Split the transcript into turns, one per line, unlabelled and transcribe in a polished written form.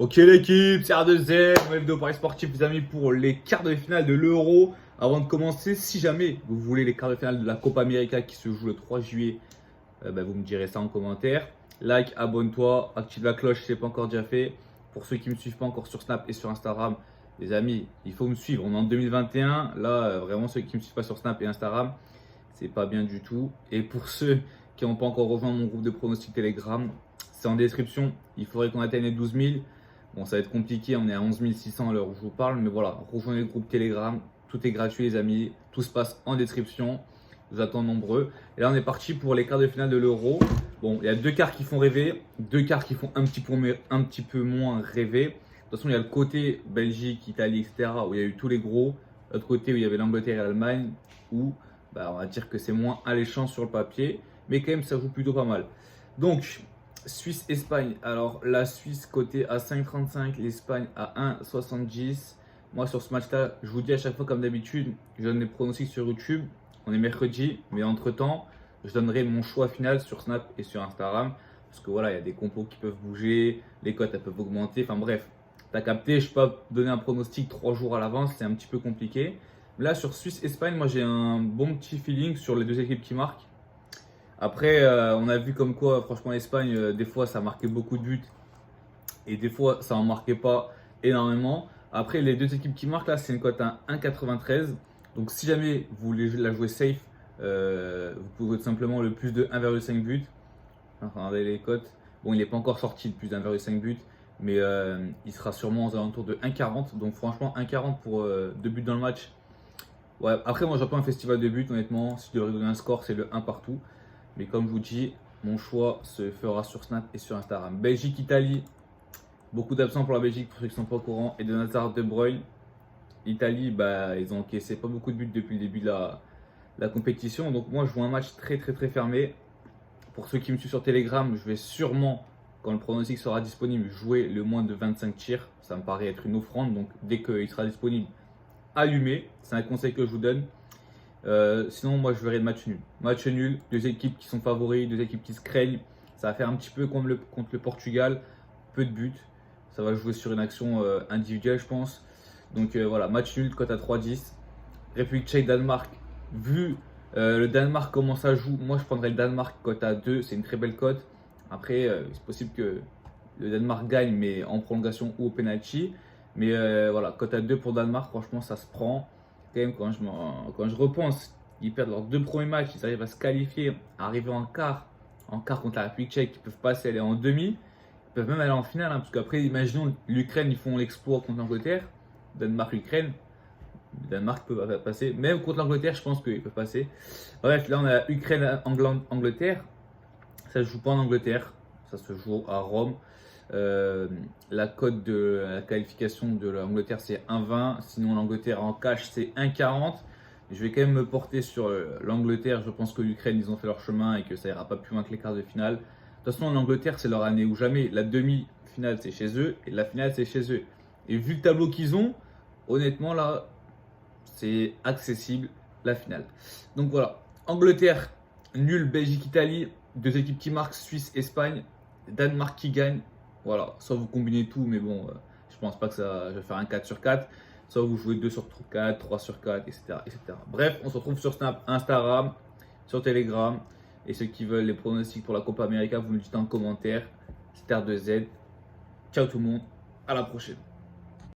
Ok l'équipe, c'est R2Z, nouvelle vidéo Paris Sportif les amis pour les quarts de finale de l'Euro. Avant de commencer, si jamais vous voulez les quarts de finale de la Copa América qui se joue le 3 juillet, vous me direz ça en commentaire. Like, abonne-toi, active la cloche si ce n'est pas encore déjà fait. Pour ceux qui ne me suivent pas encore sur Snap et sur Instagram, les amis, il faut me suivre. On est en 2021, là vraiment ceux qui ne me suivent pas sur Snap et Instagram, c'est pas bien du tout. Et pour ceux qui n'ont pas encore rejoint mon groupe de pronostics Telegram, c'est en description. Il faudrait qu'on atteigne les 12 000. Bon, ça va être compliqué, on est à 11 600 à l'heure où je vous parle, mais voilà, rejoignez le groupe Telegram, tout est gratuit les amis, tout se passe en description, je vous attends nombreux. Et là on est parti pour les quarts de finale de l'Euro. Bon, il y a deux quarts qui font rêver, deux quarts qui font un petit peu moins rêver. De toute façon, il y a le côté Belgique, Italie, etc. où il y a eu tous les gros, l'autre côté où il y avait l'Angleterre et l'Allemagne, où on va dire que c'est moins alléchant sur le papier, mais quand même ça joue plutôt pas mal. Donc, Suisse-Espagne. Alors, la Suisse côté à 5,35, l'Espagne à 1,70. Moi, sur ce match-là, je vous dis à chaque fois, comme d'habitude, je donne les pronostics sur YouTube. On est mercredi, mais entre-temps, je donnerai mon choix final sur Snap et sur Instagram. Parce que voilà, il y a des compos qui peuvent bouger, les cotes elles peuvent augmenter. Enfin bref, t'as capté, je ne peux pas donner un pronostic 3 jours à l'avance, c'est un petit peu compliqué. Là, sur Suisse-Espagne, moi j'ai un bon petit feeling sur les deux équipes qui marquent. Après, on a vu comme quoi, franchement, l'Espagne, des fois, ça marquait beaucoup de buts et des fois, ça n'en marquait pas énormément. Après, les deux équipes qui marquent là, c'est une cote à 1,93. Donc, si jamais vous voulez la jouer safe, vous pouvez tout simplement le plus de 1,5 but. Regardez les cotes. Bon, il n'est pas encore sorti le plus de 1,5 but, mais il sera sûrement aux alentours de 1,40. Donc, franchement, 1,40 pour 2 buts dans le match. Ouais, après, moi, j'attends un festival de buts, honnêtement. Si je devrais donner un score, c'est le 1 partout. Mais comme je vous dis, mon choix se fera sur Snap et sur Instagram. Belgique-Italie. Beaucoup d'absents pour la Belgique, pour ceux qui ne sont pas au courant. Et de Hazard, De Bruyne. L'Italie, ils ont encaissé pas beaucoup de buts depuis le début de la compétition. Donc moi, je vois un match très fermé. Pour ceux qui me suivent sur Telegram, je vais sûrement, quand le pronostic sera disponible, jouer le moins de 25 tirs. Ça me paraît être une offrande. Donc dès qu'il sera disponible, allumez. C'est un conseil que je vous donne. Sinon, moi je verrai le match nul. Match nul, deux équipes qui sont favoris, deux équipes qui se craignent. Ça va faire un petit peu comme contre le Portugal, peu de buts. Ça va jouer sur une action individuelle, je pense. Donc voilà, match nul, cote à 3,10. République tchèque, Danemark. Vu le Danemark, comment ça joue, moi je prendrais le Danemark, cote à 2. C'est une très belle cote. Après, c'est possible que le Danemark gagne, mais en prolongation ou au penalty. Mais voilà, cote à 2 pour Danemark, franchement, ça se prend. Quand même, quand je repense, ils perdent leurs deux premiers matchs, ils arrivent à se qualifier, à arriver en quart contre la République tchèque, ils peuvent passer, aller en demi, ils peuvent même aller en finale, parce qu'après, imaginons l'Ukraine, ils font l'exploit contre l'Angleterre, Danemark-Ukraine, le Danemark peut passer, même contre l'Angleterre, je pense qu'ils peuvent passer. Bref, là on a Ukraine-Angleterre, ça se joue pas en Angleterre, ça se joue à Rome. La cote de la qualification de l'Angleterre c'est 1,20. Sinon l'Angleterre en cash c'est 1,40. Je vais quand même me porter sur l'Angleterre. Je pense que l'Ukraine ils ont fait leur chemin et que ça ira pas plus loin que les quarts de finale. De toute façon l'Angleterre c'est leur année ou jamais. La demi-finale c'est chez eux et la finale c'est chez eux. Et vu le tableau qu'ils ont, honnêtement là c'est accessible la finale. Donc voilà, Angleterre nul, Belgique-Italie, deux équipes qui marquent, Suisse-Espagne, Danemark qui gagne. Voilà, soit vous combinez tout, mais bon, je pense pas que ça, je vais faire un 4 sur 4. Soit vous jouez 2 sur 4, 3 sur 4, etc. Bref, on se retrouve sur Snap, Instagram, sur Telegram. Et ceux qui veulent les pronostics pour la Copa América, vous me dites en commentaire. C'était R2Z. Ciao tout le monde, à la prochaine.